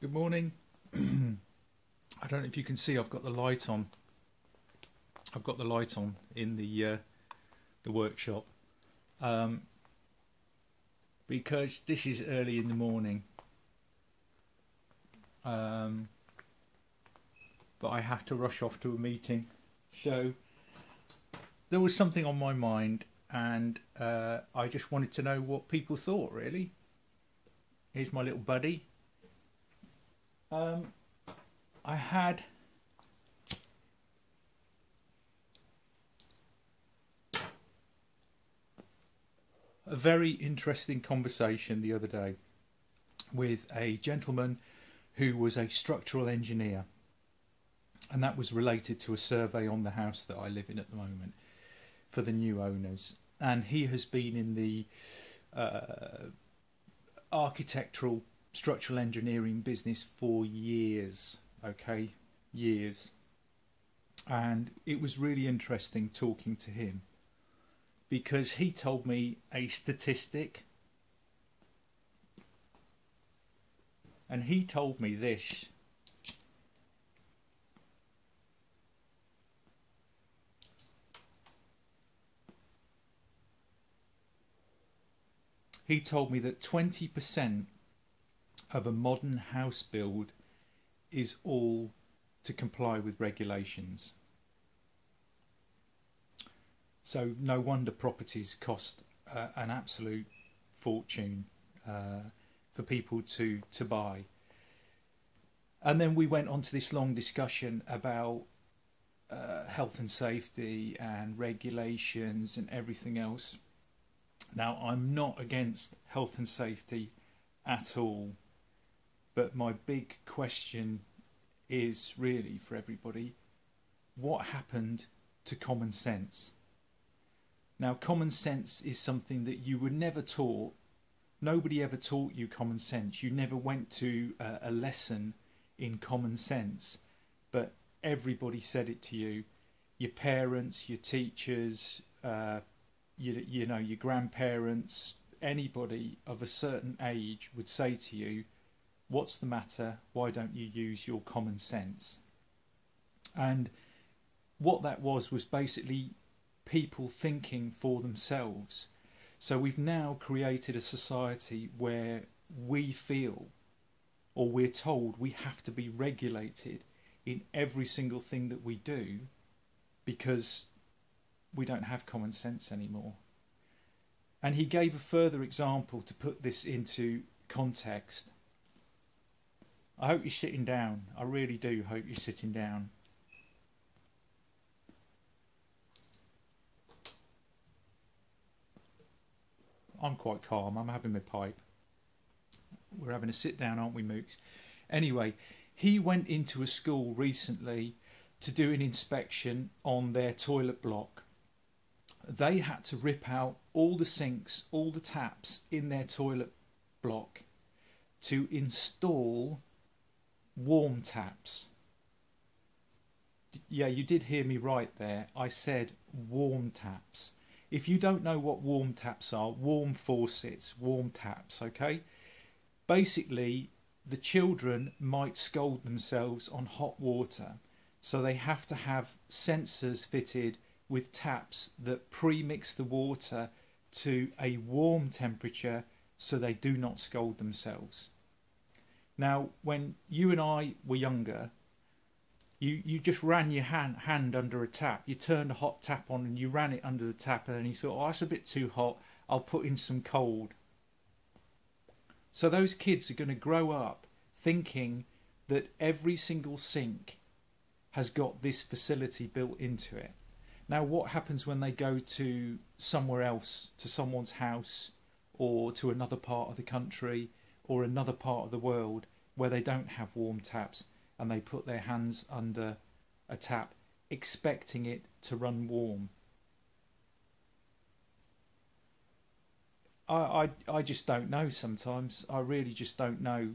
Good morning. I don't know if you can see. I've got the light on. I've got the light on in the workshop because this is early in the morning. But I have to rush off to a meeting. So there was something on my mind, and I just wanted to know what people thought. Really, here's my little buddy. I had a very interesting conversation the other day with a gentleman who was a structural engineer, and that was related to a survey on the house that I live in at the moment for the new owners. And he has been in the architectural structural engineering business for years, years. And it was really interesting talking to him because he told me a statistic, and he told me this. He told me that 20% of a modern house build is all to comply with regulations. So no wonder properties cost an absolute fortune for people to buy. And then we went on to this long discussion about health and safety and regulations and everything else. Now, I'm not against health and safety at all. But my big question is really for everybody, what happened to common sense? Now, common sense is something that you were never taught. Nobody ever taught you common sense. You never went to a lesson in common sense, but everybody said it to you. Your parents, your teachers, you know, your grandparents, anybody of a certain age would say to you, what's the matter? Why don't you use your common sense? And what that was basically people thinking for themselves. So we've now created a society where we feel, or we're told, we have to be regulated in every single thing that we do because we don't have common sense anymore. And he gave a further example to put this into context. I hope you're sitting down. I really do hope you're sitting down. I'm quite calm. I'm having my pipe. We're having a sit down, aren't we, Mooks? Anyway, he went into a school recently to do an inspection on their toilet block. They had to rip out all the sinks, all the taps in their toilet block to install warm taps. Yeah, you did hear me right there. I said warm taps. If you don't know what warm taps are, warm faucets, warm taps, okay? Basically, the children might scald themselves on hot water, so they have to have sensors fitted with taps that pre-mix the water to a warm temperature so they do not scald themselves. Now, when you and I were younger, you just ran your hand under a tap. You turned a hot tap on and you ran it under the tap, and then you thought, oh, that's a bit too hot, I'll put in some cold. So those kids are going to grow up thinking that every single sink has got this facility built into it. Now, what happens when they go to somewhere else, to someone's house, or to another part of the country, or another part of the world where they don't have warm taps, and they put their hands under a tap expecting it to run warm? I just don't know sometimes. I really just don't know.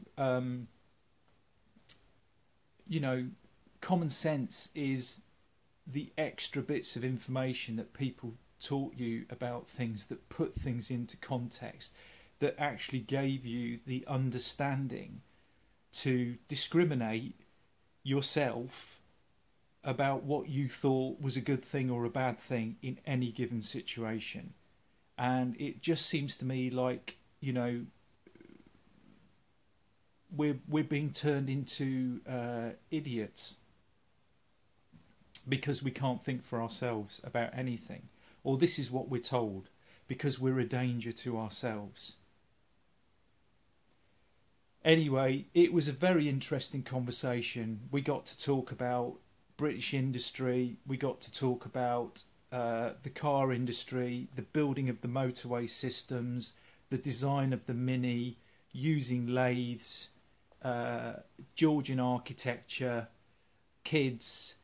You know, common sense is the extra bits of information that people taught you about things, that put things into context, that actually gave you the understanding to discriminate yourself about what you thought was a good thing or a bad thing in any given situation. And it just seems to me like, you know, we're being turned into idiots because we can't think for ourselves about anything, or this is what we're told, because we're a danger to ourselves. Anyway, it was a very interesting conversation. We got to talk about British industry, we got to talk about the car industry, the building of the motorway systems, the design of the Mini, using lathes, Georgian architecture, kids,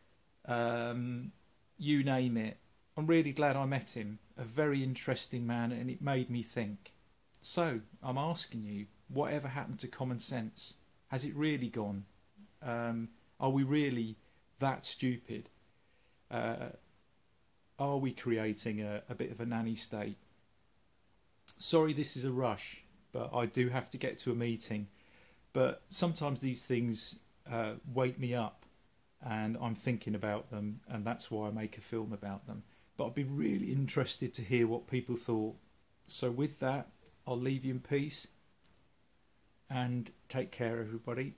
you name it. I'm really glad I met him. A very interesting man, and it made me think. So, I'm asking you, whatever happened to common sense? Has it really gone? Are we really that stupid? Are we creating a bit of a nanny state? Sorry, this is a rush, but I do have to get to a meeting. But sometimes these things wake me up, and I'm thinking about them, and that's why I make a film about them. But I'd be really interested to hear what people thought. So with that, I'll leave you in peace, and take care, everybody.